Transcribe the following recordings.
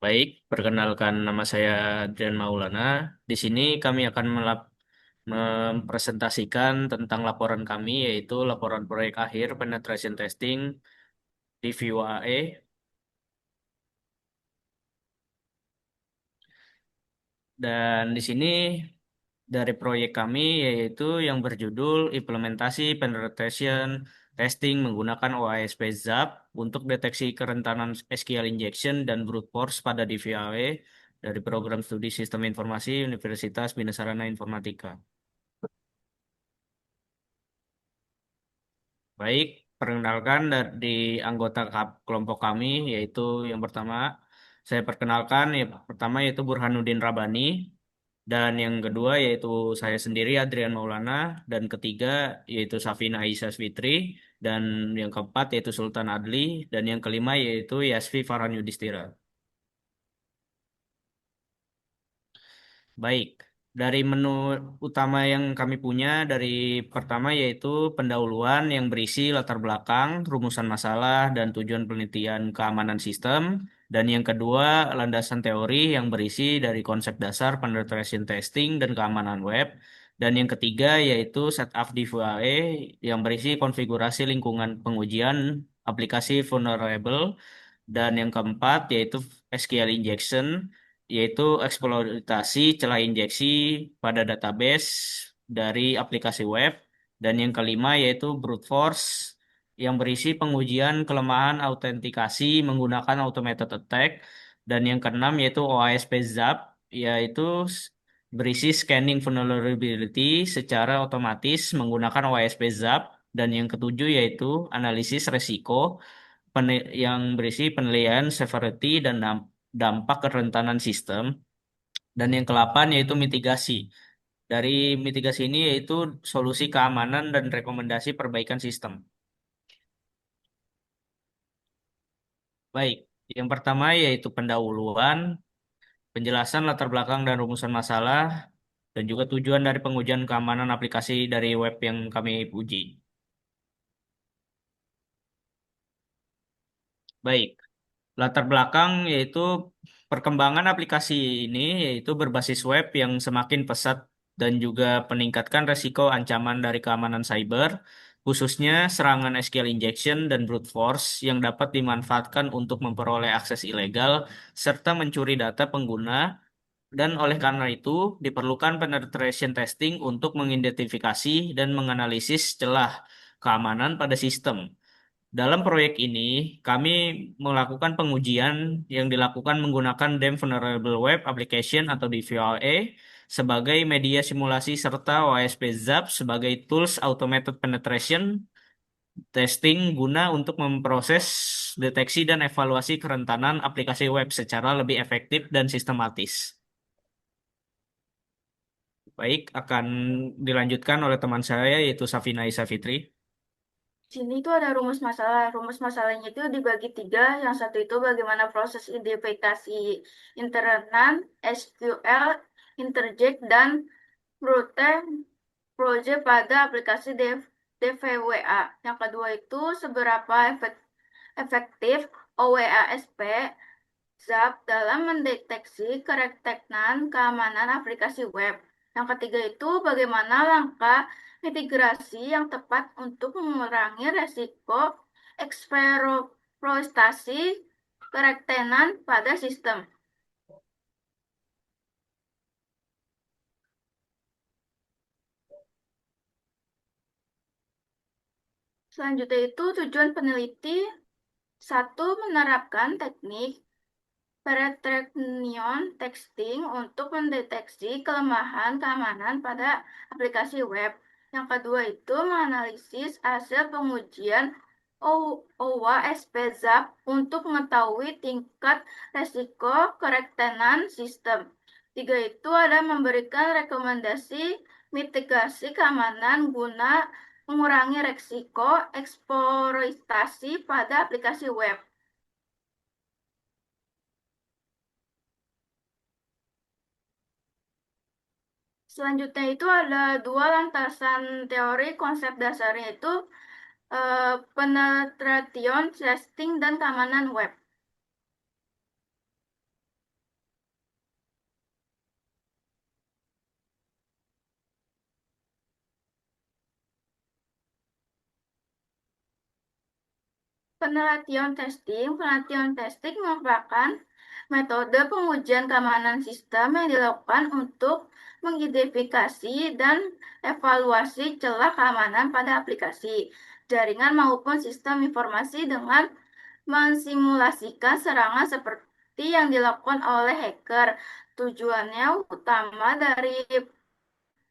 Baik, perkenalkan nama saya Adrian Maulana. Di sini kami akan mempresentasikan tentang laporan kami, yaitu laporan proyek akhir penetration testing di View AE. Dan di sini dari proyek kami yaitu yang berjudul Implementasi Penetration Testing menggunakan OASP ZAP untuk deteksi kerentanan SQL injection dan brute force pada DVAE dari Program Studi Sistem Informasi Universitas Bina Sarana Informatika. Baik, perkenalkan dari anggota kelompok kami, yaitu yang pertama, saya perkenalkan, yang pertama yaitu Burhanuddin Rabani, dan yang kedua yaitu saya sendiri Adrian Maulana, dan ketiga yaitu Safina Aisyah Fitri, dan yang keempat yaitu Sultan Adli, dan yang kelima yaitu Yasfi Farhan Yudhistira. Baik, dari menu utama yang kami punya dari pertama yaitu pendahuluan yang berisi latar belakang, rumusan masalah, dan tujuan penelitian keamanan sistem. Dan yang kedua, landasan teori yang berisi dari konsep dasar penetration testing dan keamanan web. Dan yang ketiga yaitu setup DVAE yang berisi konfigurasi lingkungan pengujian aplikasi vulnerable. Dan yang keempat yaitu SQL injection, yaitu eksploitasi celah injeksi pada database dari aplikasi web. Dan yang kelima yaitu brute force yang berisi pengujian kelemahan autentikasi menggunakan automated attack. Dan yang keenam yaitu OASP ZAP, yaitu berisi scanning vulnerability secara otomatis menggunakan OASP ZAP. Dan yang ketujuh yaitu analisis resiko yang berisi penilaian severity dan dampak kerentanan sistem. Dan yang ke-8 yaitu mitigasi. Dari mitigasi ini yaitu solusi keamanan dan rekomendasi perbaikan sistem. Baik, yang pertama yaitu pendahuluan, penjelasan latar belakang dan rumusan masalah, dan juga tujuan dari pengujian keamanan aplikasi dari web yang kami uji. Baik, latar belakang yaitu perkembangan aplikasi ini yaitu berbasis web yang semakin pesat dan juga peningkatkan resiko ancaman dari keamanan cyber, khususnya serangan SQL injection dan brute force yang dapat dimanfaatkan untuk memperoleh akses ilegal serta mencuri data pengguna, dan oleh karena itu diperlukan penetration testing untuk mengidentifikasi dan menganalisis celah keamanan pada sistem. Dalam proyek ini, kami melakukan pengujian yang dilakukan menggunakan DEM Vulnerable Web Application atau DVLA sebagai media simulasi serta OSP ZAP sebagai tools automated penetration testing guna untuk memproses deteksi dan evaluasi kerentanan aplikasi web secara lebih efektif dan sistematis. Baik, akan dilanjutkan oleh teman saya yaitu Safina Isa Fitri. Sini itu ada rumus masalah. Rumus masalahnya itu dibagi tiga. Yang satu itu bagaimana proses identifikasi internan, SQL, interject, dan brute project pada aplikasi DVWA. Yang kedua itu seberapa efektif OWASP ZAP dalam mendeteksi kerendahan keamanan aplikasi web. Yang ketiga itu bagaimana langkah mitigasi yang tepat untuk mengurangi resiko eksploitasi kerendahan pada sistem. Selanjutnya itu tujuan peneliti satu menerapkan teknik penetration testing untuk mendeteksi kelemahan keamanan pada aplikasi web. Yang kedua itu menganalisis hasil pengujian OWA SPZAP untuk mengetahui tingkat resiko kerendahan sistem. Tiga itu ada memberikan rekomendasi mitigasi keamanan guna mengurangi resiko eksploitasi pada aplikasi web. Selanjutnya itu ada dua lantasan teori konsep dasarnya itu penetration testing dan keamanan web. Penelitian testing merupakan metode pengujian keamanan sistem yang dilakukan untuk mengidentifikasi dan evaluasi celah keamanan pada aplikasi, jaringan maupun sistem informasi dengan mensimulasikan serangan seperti yang dilakukan oleh hacker. Tujuannya utama dari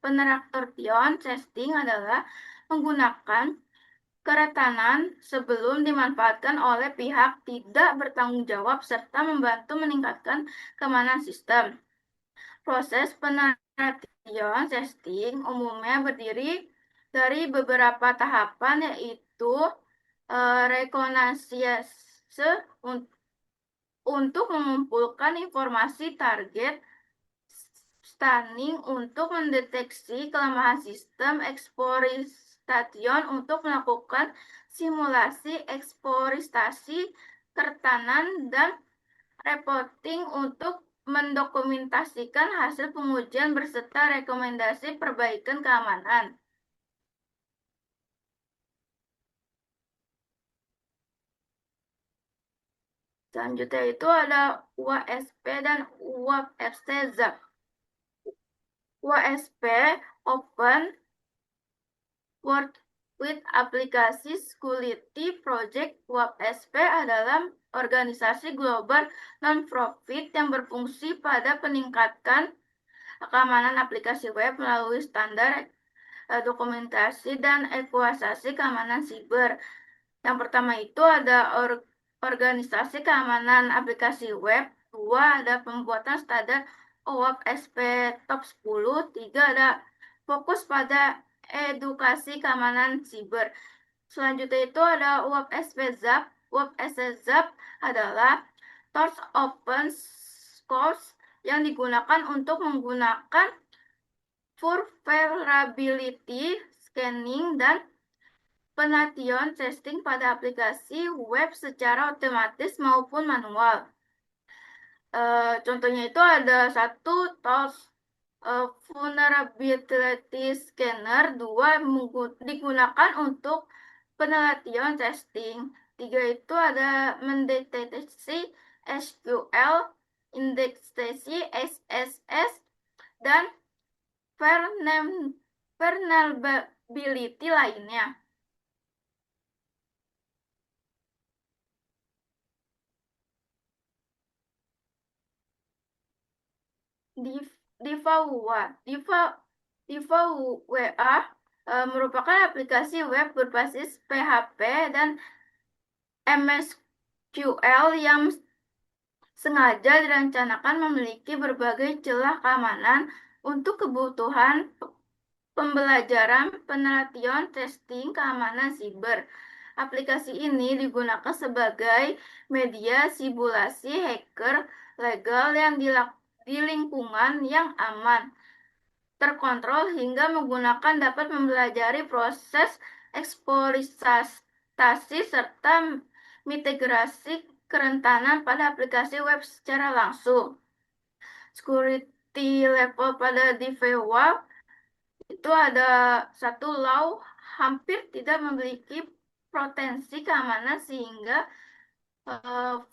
penelitian testing adalah menggunakan keretanan sebelum dimanfaatkan oleh pihak tidak bertanggung jawab serta membantu meningkatkan keamanan sistem. Proses penelitian testing umumnya berdiri dari beberapa tahapan yaitu rekonasiase untuk mengumpulkan informasi target, stunning untuk mendeteksi kelemahan sistem, eksploitation untuk melakukan simulasi eksploitasi kertanan, dan reporting untuk mendokumentasikan hasil pengujian berserta rekomendasi perbaikan keamanan. Selanjutnya itu ada WASP dan WASP-ZAP. WASP Open World with Application Security Project. WASP adalah organisasi global non-profit yang berfungsi pada peningkatan keamanan aplikasi web melalui standar dokumentasi dan evaluasi keamanan siber. Yang pertama itu ada organisasi keamanan aplikasi web, dua ada pembuatan standar OWASP SP Top 10, tiga ada fokus pada edukasi keamanan siber. Selanjutnya itu ada OWASP ZAP. OWASP ZAP adalah source open source yang digunakan untuk menggunakan vulnerability scanning dan penelitian testing pada aplikasi web secara otomatis maupun manual. Contohnya itu ada satu tools vulnerability scanner, dua digunakan untuk penelitian testing, tiga itu ada mendeteksi SQL, indeksasi SSS, dan vulnerability lainnya. DivaWA merupakan aplikasi web berbasis PHP dan MSQL yang sengaja direncanakan memiliki berbagai celah keamanan untuk kebutuhan pembelajaran, penelitian, testing keamanan siber. Aplikasi ini digunakan sebagai media simulasi hacker legal yang di lingkungan yang aman, terkontrol, hingga menggunakan dapat mempelajari proses eksploitasi serta mitigasi kerentanan pada aplikasi web secara langsung. Security level pada DVWA itu ada satu law hampir tidak memiliki potensi keamanan sehingga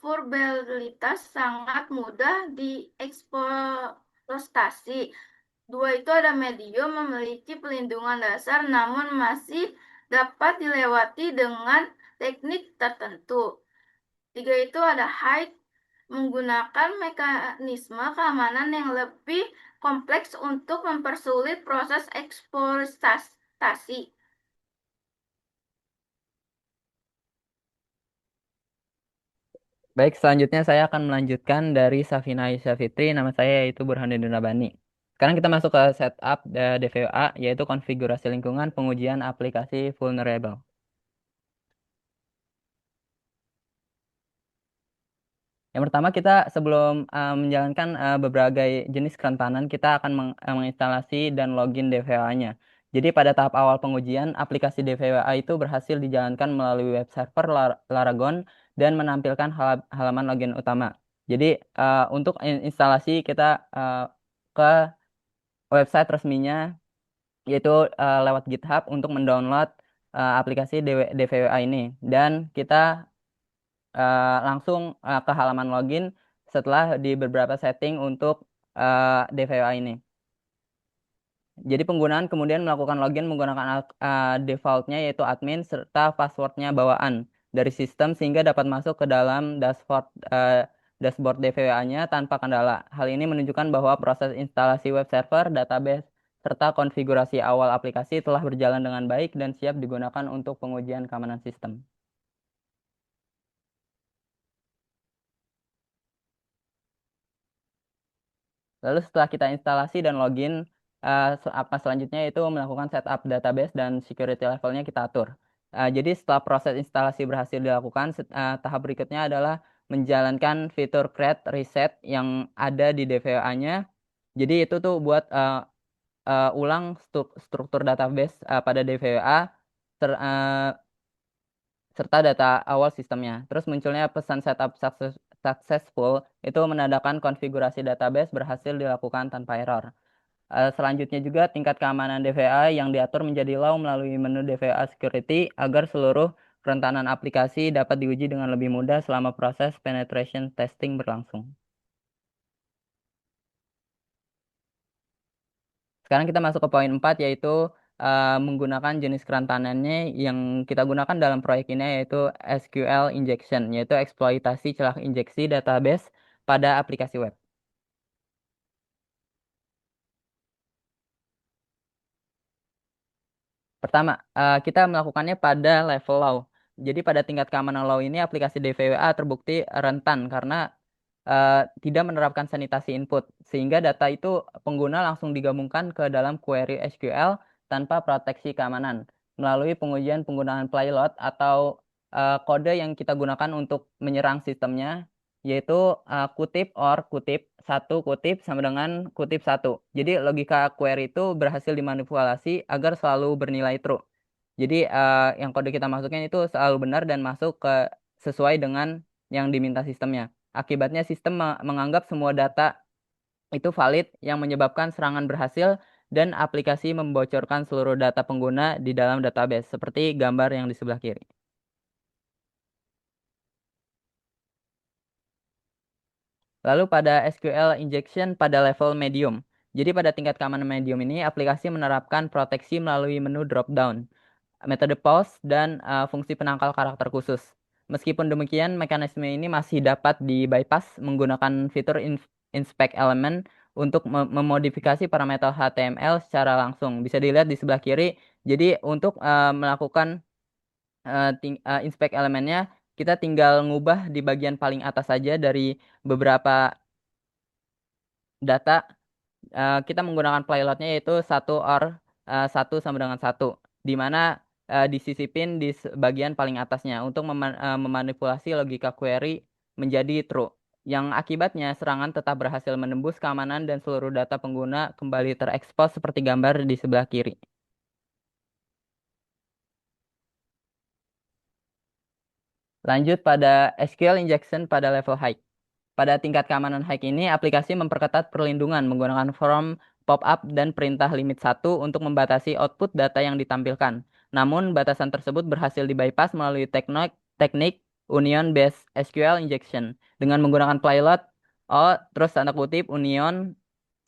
vulnerabilitas sangat mudah dieksploitasi. Dua itu ada medium memiliki pelindungan dasar namun masih dapat dilewati dengan teknik tertentu. Tiga itu ada hide menggunakan mekanisme keamanan yang lebih kompleks untuk mempersulit proses eksploitasi. Baik, selanjutnya saya akan melanjutkan dari Safina Aisyah Fitri, nama saya yaitu Burhanuddin Rabani. Sekarang kita masuk ke setup DVOA, yaitu konfigurasi lingkungan pengujian aplikasi vulnerable. Yang pertama kita sebelum menjalankan berbagai jenis kerentanan, kita akan menginstalasi dan login DVOA-nya. Jadi pada tahap awal pengujian, aplikasi DVOA itu berhasil dijalankan melalui web server Laragon dan menampilkan halaman login utama. Jadi untuk instalasi kita ke website resminya, yaitu lewat GitHub untuk mendownload aplikasi DVOA ini. Dan kita langsung ke halaman login setelah di beberapa setting untuk DVOA ini. Jadi penggunaan kemudian melakukan login menggunakan defaultnya yaitu admin serta passwordnya bawaan dari sistem sehingga dapat masuk ke dalam dashboard DVWA-nya tanpa kendala. Hal ini menunjukkan bahwa proses instalasi web server, database, serta konfigurasi awal aplikasi telah berjalan dengan baik dan siap digunakan untuk pengujian keamanan sistem. Lalu setelah kita instalasi dan login, apa selanjutnya itu melakukan setup database dan security levelnya kita atur. Jadi setelah proses instalasi berhasil dilakukan, tahap berikutnya adalah menjalankan fitur create reset yang ada di DVOA-nya. Jadi itu tuh buat ulang struktur database pada DVOA serta data awal sistemnya. Terus munculnya pesan setup successful itu menandakan konfigurasi database berhasil dilakukan tanpa error. Selanjutnya juga tingkat keamanan DVA yang diatur menjadi low melalui menu DVA Security agar seluruh kerentanan aplikasi dapat diuji dengan lebih mudah selama proses penetration testing berlangsung. Sekarang kita masuk ke poin 4 yaitu menggunakan jenis kerentanannya yang kita gunakan dalam proyek ini yaitu SQL injection, yaitu eksploitasi celah injeksi database pada aplikasi web. Pertama, kita melakukannya pada level low. Jadi pada tingkat keamanan low ini aplikasi DVWA terbukti rentan karena tidak menerapkan sanitasi input, sehingga data itu pengguna langsung digabungkan ke dalam query SQL tanpa proteksi keamanan melalui pengujian penggunaan payload atau kode yang kita gunakan untuk menyerang sistemnya, yaitu kutip or kutip satu kutip sama dengan kutip satu. Jadi logika query itu berhasil dimanipulasi agar selalu bernilai true. Jadi yang kode kita masukin itu selalu benar dan masuk ke sesuai dengan yang diminta sistemnya. Akibatnya sistem menganggap semua data itu valid yang menyebabkan serangan berhasil dan aplikasi membocorkan seluruh data pengguna di dalam database seperti gambar yang di sebelah kiri. Lalu pada SQL injection pada level medium. Jadi pada tingkat keamanan medium ini aplikasi menerapkan proteksi melalui menu drop down, metode pause, dan fungsi penangkal karakter khusus. Meskipun demikian, mekanisme ini masih dapat di-bypass menggunakan fitur inspect element untuk memodifikasi parameter HTML secara langsung. Bisa dilihat di sebelah kiri. Jadi untuk melakukan inspect elemennya, kita tinggal ngubah di bagian paling atas saja dari beberapa data. Kita menggunakan payloadnya yaitu satu or satu sama dengan satu, di mana disisipin di bagian paling atasnya untuk memanipulasi logika query menjadi true, yang akibatnya serangan tetap berhasil menembus keamanan dan seluruh data pengguna kembali terekspos seperti gambar di sebelah kiri. Lanjut pada SQL injection pada level high. Pada tingkat keamanan high ini, aplikasi memperketat perlindungan menggunakan form pop-up dan perintah limit 1 untuk membatasi output data yang ditampilkan. Namun, batasan tersebut berhasil di-bypass melalui teknik union-based SQL injection dengan menggunakan payload terus tanda kutip union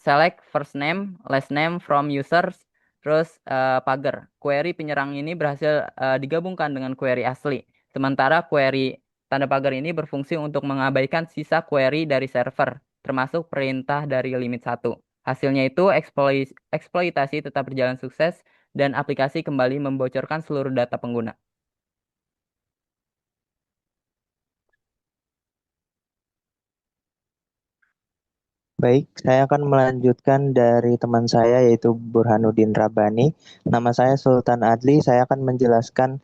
select first name, last name from users, terus pagar. Query penyerang ini berhasil digabungkan dengan query asli. Sementara query tanda pagar ini berfungsi untuk mengabaikan sisa query dari server, termasuk perintah dari limit 1. Hasilnya itu eksploitasi tetap berjalan sukses dan aplikasi kembali membocorkan seluruh data pengguna. Baik, saya akan melanjutkan dari teman saya yaitu Burhanuddin Rabbani. Nama saya Sultan Adli, saya akan menjelaskan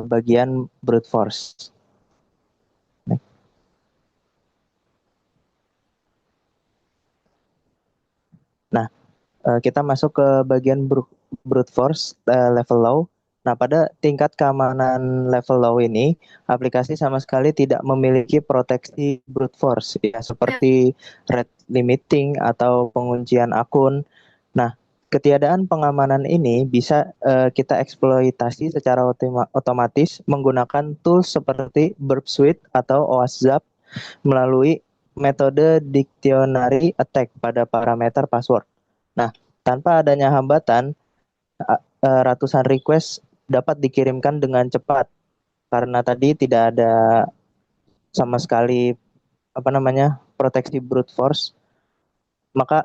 bagian brute force. Nah, kita masuk ke bagian brute force level low. Nah, pada tingkat keamanan level low ini, aplikasi sama sekali tidak memiliki proteksi brute force, ya, seperti red limiting atau penguncian akun. Nah, Ketiadaan pengamanan ini bisa kita eksploitasi secara otomatis menggunakan tools seperti Burp Suite atau OWASP melalui metode dictionary attack pada parameter password. Nah, tanpa adanya hambatan, ratusan request dapat dikirimkan dengan cepat karena tadi tidak ada sama sekali proteksi brute force, maka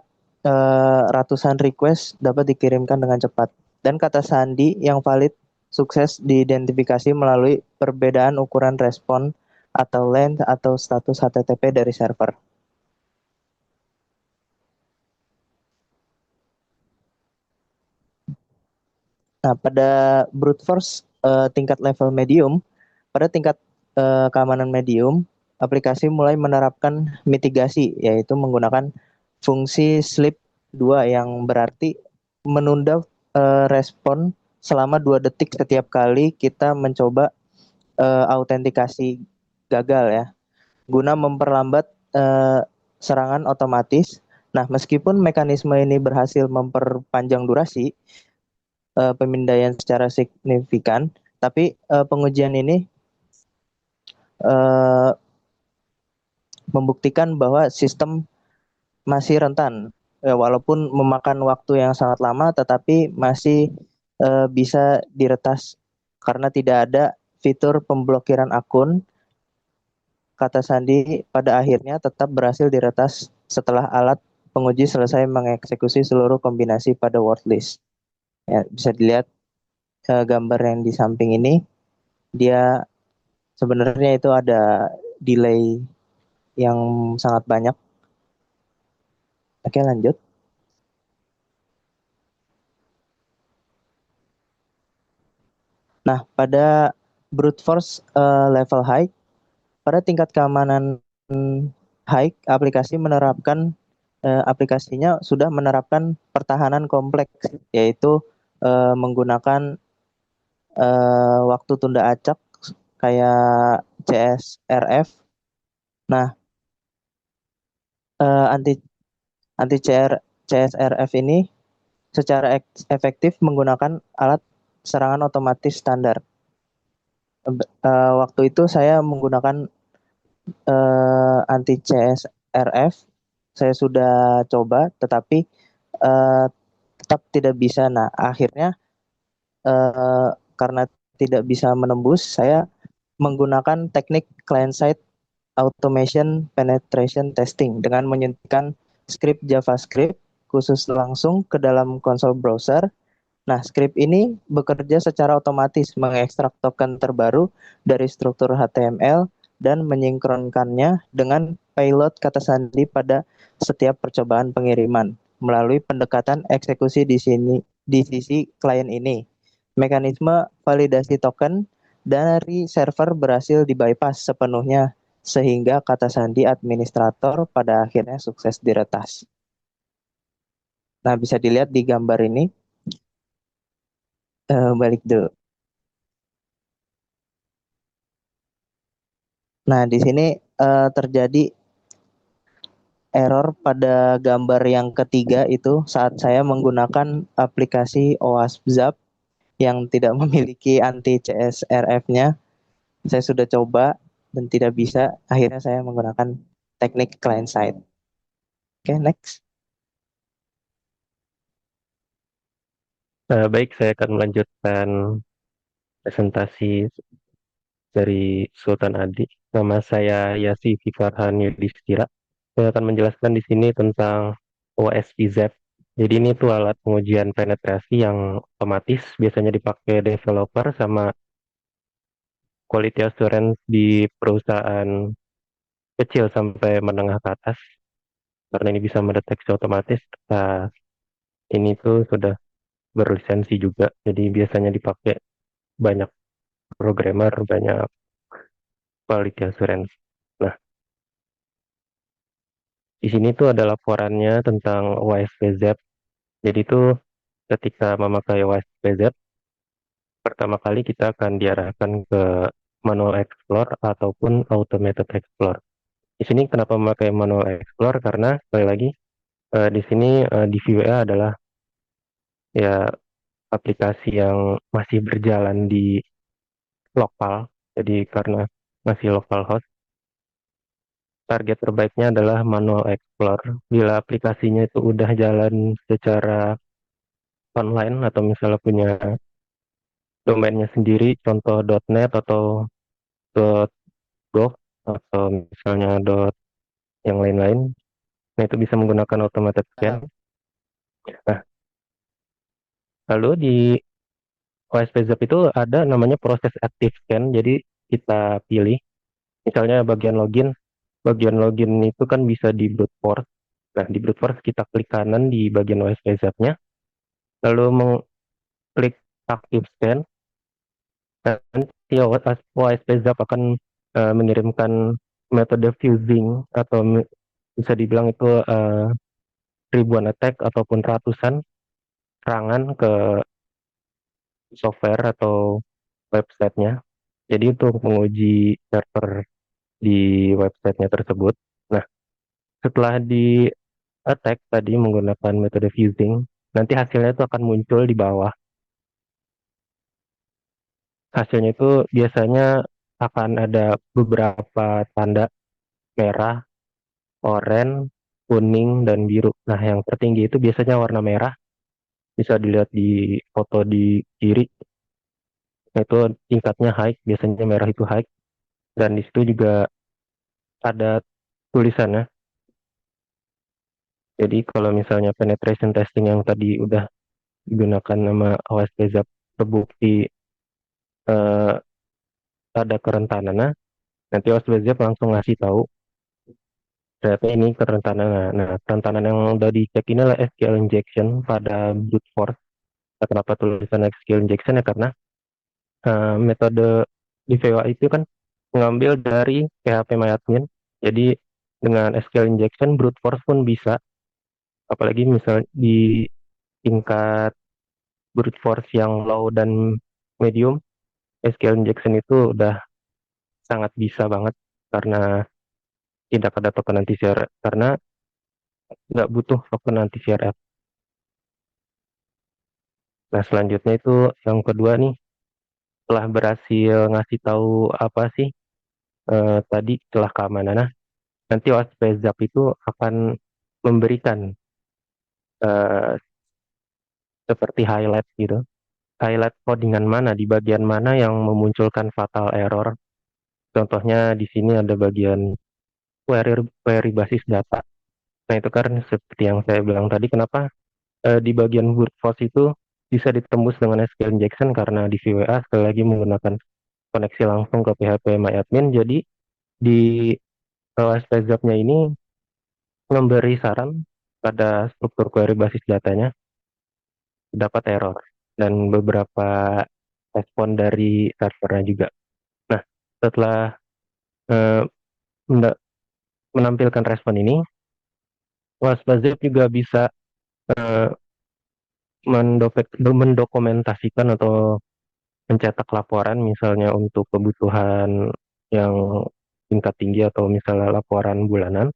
ratusan request dapat dikirimkan dengan cepat. Dan kata sandi yang valid sukses diidentifikasi melalui perbedaan ukuran respon atau length atau status HTTP dari server. Nah, pada brute force tingkat level medium, pada tingkat keamanan medium, aplikasi mulai menerapkan mitigasi, yaitu menggunakan fungsi sleep 2 yang berarti menunda respon selama 2 detik setiap kali kita mencoba autentikasi gagal ya, guna memperlambat serangan otomatis. Nah, meskipun mekanisme ini berhasil memperpanjang durasi pemindaian secara signifikan, tapi pengujian ini membuktikan bahwa sistem masih rentan, walaupun memakan waktu yang sangat lama, tetapi masih bisa diretas karena tidak ada fitur pemblokiran akun. Kata sandi pada akhirnya tetap berhasil diretas setelah alat penguji selesai mengeksekusi seluruh kombinasi pada word list. Ya, bisa dilihat gambar yang di samping ini, dia sebenarnya itu ada delay yang sangat banyak. Oke, lanjut. Nah, pada brute force level high, pada tingkat keamanan high, aplikasinya sudah menerapkan pertahanan kompleks, yaitu menggunakan waktu tunda acak kayak CSRF. Nah, anti CSRF ini secara efektif menggunakan alat serangan otomatis standar. Waktu itu saya menggunakan anti CSRF, saya sudah coba, tetapi tetap tidak bisa. Nah, akhirnya karena tidak bisa menembus, saya menggunakan teknik client-side automation penetration testing dengan menyuntikkan script JavaScript khusus langsung ke dalam konsol browser. Nah, script ini bekerja secara otomatis mengekstrak token terbaru dari struktur HTML dan menyinkronkannya dengan payload kata sandi pada setiap percobaan pengiriman melalui pendekatan eksekusi di sisi klien ini. Mekanisme validasi token dari server berhasil dibypass sepenuhnya sehingga kata sandi administrator pada akhirnya sukses diretas. Nah, bisa dilihat di gambar ini. Balik dulu. Nah, di sini terjadi error pada gambar yang ketiga itu saat saya menggunakan aplikasi OWASP Zap yang tidak memiliki anti CSRF-nya. Saya sudah coba dan tidak bisa. Akhirnya saya menggunakan teknik client side. Oke, next. Baik, saya akan melanjutkan presentasi dari Sultan Adi. Nama saya Yasi Fikarhan Yudhistira. Saya akan menjelaskan di sini tentang OSPZ. Jadi ini tuh alat pengujian penetrasi yang otomatis biasanya dipakai developer sama quality assurance di perusahaan kecil sampai menengah ke atas. Karena ini bisa mendeteksi otomatis. Nah, ini tuh sudah berlisensi juga. Jadi biasanya dipakai banyak programmer, banyak quality assurance. Nah, di sini tuh ada laporannya tentang OSPZ. Jadi itu ketika memakai OSPZ, pertama kali kita akan diarahkan ke manual explore ataupun automated explore. Di sini kenapa memakai manual explore? Karena sekali lagi di sini DVWA adalah ya aplikasi yang masih berjalan di lokal. Jadi karena masih lokal host, target terbaiknya adalah manual explore. Bila aplikasinya itu udah jalan secara online atau misalnya punya domainnya sendiri, contoh .NET atau .gov atau misalnya yang lain-lain, nah itu bisa menggunakan automated scan. Nah, lalu di OSP Zap itu ada namanya proses active scan, jadi kita pilih, misalnya bagian login itu kan bisa di brute force. Nah, di brute force kita klik kanan di bagian OSP Zap-nya, lalu mengklik active scan, nanti OSP Zap akan mengirimkan metode fusing atau bisa dibilang itu ribuan attack ataupun ratusan serangan ke software atau websitenya. Jadi untuk menguji server di websitenya tersebut. Nah, setelah di attack tadi menggunakan metode fusing, nanti hasilnya itu akan muncul di bawah. Hasilnya itu biasanya akan ada beberapa tanda merah, oranye, kuning, dan biru. Nah, yang tertinggi itu biasanya warna merah. Bisa dilihat di foto di kiri. Nah, itu tingkatnya high, biasanya merah itu high. Dan di situ juga ada tulisannya. Jadi kalau misalnya penetration testing yang tadi udah digunakan nama OSP Zap terbukti eh, ada kerentanan, nanti OSP Zap langsung ngasih tahu ternyata ini kerentanan. Nah, kerentanan yang udah dicek ini adalah SQL injection pada brute force. Nah, kenapa tulisan SQL injection ya karena metode di VWA itu kan mengambil dari PHP-MyAdmin. Jadi dengan SQL injection brute force pun bisa, apalagi misal di tingkat brute force yang low dan medium, SQL injection itu udah sangat bisa banget karena tidak ada token anti CRF, karena nggak butuh token anti CRF. Nah, selanjutnya itu yang kedua nih, setelah berhasil ngasih tahu apa sih tadi celah keamanan, nah, nanti OSP Zap itu akan memberikan eh, seperti highlight gitu, highlight codingan mana di bagian mana yang memunculkan fatal error. Contohnya di sini ada bagian query basis data. Nah, itu kan seperti yang saya bilang tadi, kenapa di bagian brute force itu bisa ditembus dengan SQL injection karena di VWA sekali lagi menggunakan koneksi langsung ke PHP MyAdmin. Jadi di SPZAP-nya ini memberi saran pada struktur query basis datanya dapat error dan beberapa respon dari servernya juga. Nah, setelah eh, menampilkan respon ini, WASP-ZAP juga bisa eh, mendokumentasikan atau mencetak laporan misalnya untuk kebutuhan yang tingkat tinggi atau misalnya laporan bulanan.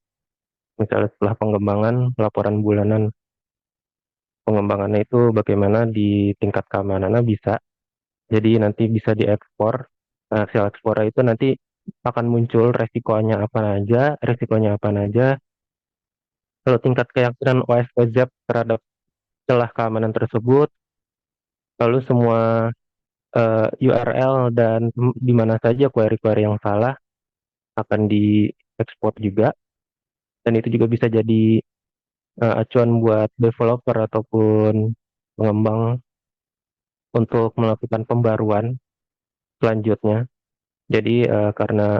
Misalnya setelah pengembangan, laporan bulanan pengembangannya itu bagaimana di tingkat keamanannya bisa. Jadi nanti bisa diekspor. Nah, hasil ekspor itu nanti akan muncul resikonya apa aja. Kalau tingkat keyakinan OSPZ terhadap celah keamanan tersebut, lalu semua URL dan di mana saja query-query yang salah akan diekspor juga. Dan itu juga bisa jadi acuan buat developer ataupun pengembang untuk melakukan pembaruan selanjutnya. Jadi karena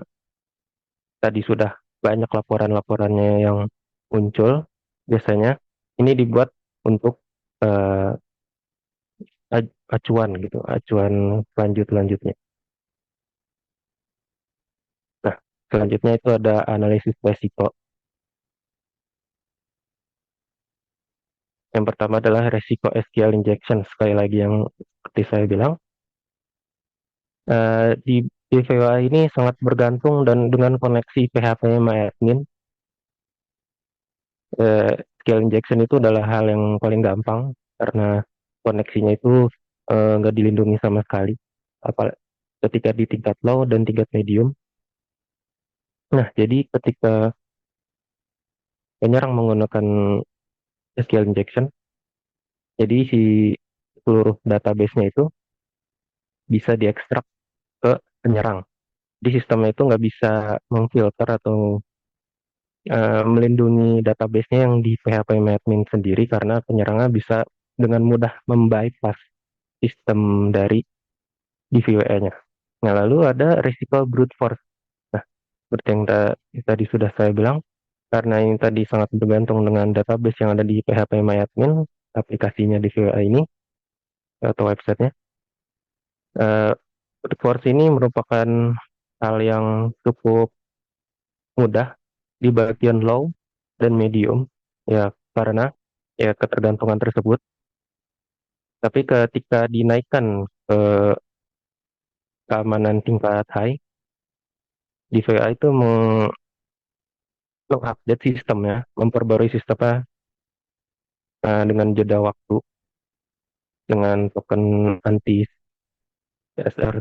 tadi sudah banyak laporan-laporannya yang muncul, biasanya ini dibuat untuk uh, acuan gitu, acuan lanjutnya. Nah, selanjutnya itu ada analisis resiko. Yang pertama adalah resiko SQL injection. Sekali lagi yang seperti saya bilang, di VWA ini sangat bergantung dan dengan koneksi PHP-nya MyAdmin. SQL injection itu adalah hal yang paling gampang karena koneksinya itu nggak dilindungi sama sekali, apalagi ketika di tingkat low dan tingkat medium. Nah, jadi ketika penyerang menggunakan SQL injection, jadi si seluruh database-nya itu bisa diekstrak ke penyerang. Di sistemnya itu nggak bisa memfilter atau melindungi database-nya yang di PHP-admin sendiri karena penyerangnya bisa dengan mudah membypass sistem dari DVWA-nya. Nah, lalu ada risiko brute force. Nah, seperti yang tadi sudah saya bilang, karena ini tadi sangat bergantung dengan database yang ada di PHP-admin, aplikasinya DVWA ini, atau websitenya. Brute force ini merupakan hal yang cukup mudah di bagian low dan medium, ya karena ya ketergantungan tersebut. Tapi ketika dinaikkan ke keamanan tingkat high, DVA itu mengupdate sistemnya, memperbarui sistemnya dengan jeda waktu, dengan token anti CSR,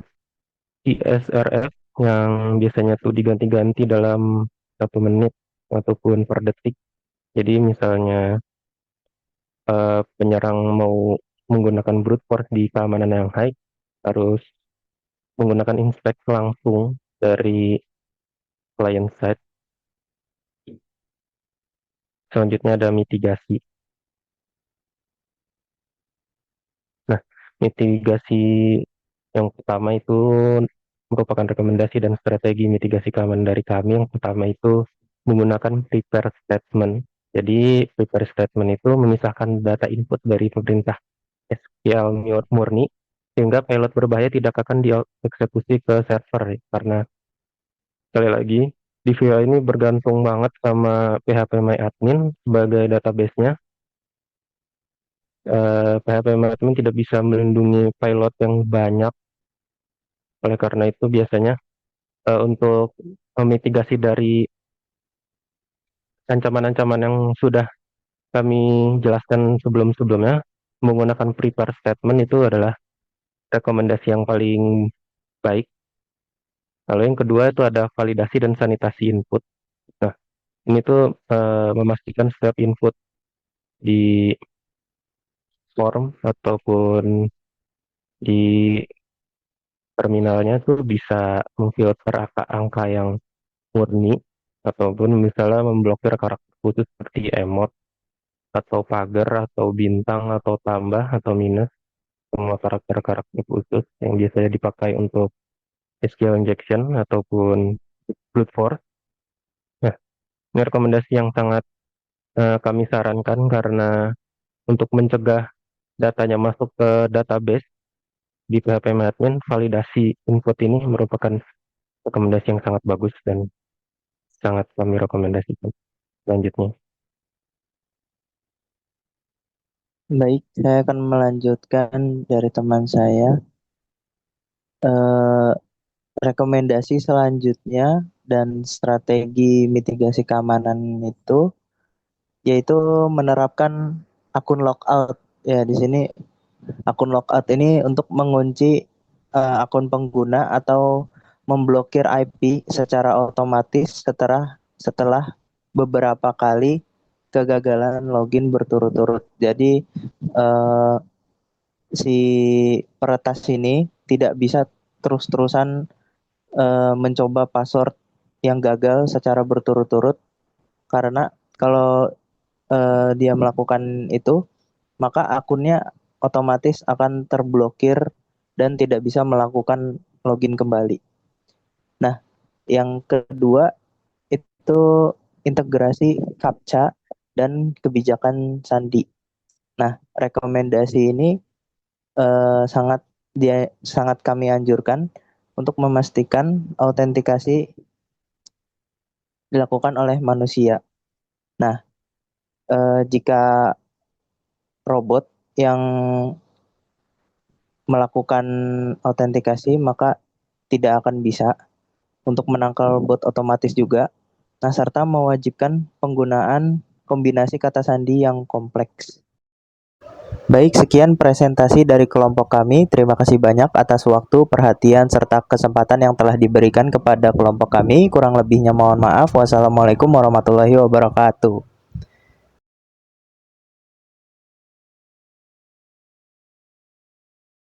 ISRF yang biasanya tuh diganti-ganti dalam 1 menit ataupun per detik. Jadi misalnya penyerang mau menggunakan brute force di keamanan yang high, harus menggunakan inspect langsung dari client side. Selanjutnya ada mitigasi. Nah, mitigasi yang pertama itu merupakan rekomendasi dan strategi mitigasi keamanan dari kami. Yang pertama itu menggunakan prepare statement. Jadi prepare statement itu memisahkan data input dari pemerintah SQL murni sehingga payload berbahaya tidak akan dieksekusi ke server karena sekali lagi DVA ini bergantung banget sama PHPMyAdmin sebagai database-nya. PHPMyAdmin tidak bisa melindungi payload yang banyak, oleh karena itu biasanya untuk memitigasi dari ancaman-ancaman yang sudah kami jelaskan sebelum-sebelumnya, menggunakan prepare statement itu adalah rekomendasi yang paling baik. Lalu yang kedua itu ada validasi dan sanitasi input. Nah, ini tuh memastikan setiap input di form ataupun di terminalnya tuh bisa memfilter angka yang murni ataupun misalnya memblokir karakter khusus seperti emot atau pagar atau bintang atau tambah atau minus, semua karakter-karakter khusus yang biasanya dipakai untuk SQL injection ataupun brute force. Nah, ini rekomendasi yang sangat kami sarankan karena untuk mencegah datanya masuk ke database di PHPMadmin, validasi input ini merupakan rekomendasi yang sangat bagus dan sangat kami rekomendasikan. Selanjutnya, Baik, saya akan melanjutkan dari teman saya. Eh, Rekomendasi selanjutnya dan strategi mitigasi keamanan itu yaitu menerapkan akun logout. Ya, di sini akun logout ini untuk mengunci akun pengguna atau memblokir IP secara otomatis setelah beberapa kali kegagalan login berturut-turut. Jadi eh, si peretas ini tidak bisa terus-terusan mencoba password yang gagal secara berturut-turut karena kalau dia melakukan itu maka akunnya otomatis akan terblokir dan tidak bisa melakukan login kembali. Nah, yang kedua itu integrasi CAPTCHA dan kebijakan sandi. Nah, rekomendasi ini sangat kami anjurkan untuk memastikan autentikasi dilakukan oleh manusia. Nah, jika robot yang melakukan autentikasi maka tidak akan bisa untuk menangkal bot otomatis juga. Nah, serta mewajibkan penggunaan kombinasi kata sandi yang kompleks. Baik, sekian presentasi dari kelompok kami. Terima kasih banyak atas waktu, perhatian, serta kesempatan yang telah diberikan kepada kelompok kami. Kurang lebihnya mohon maaf. Wassalamualaikum warahmatullahi wabarakatuh.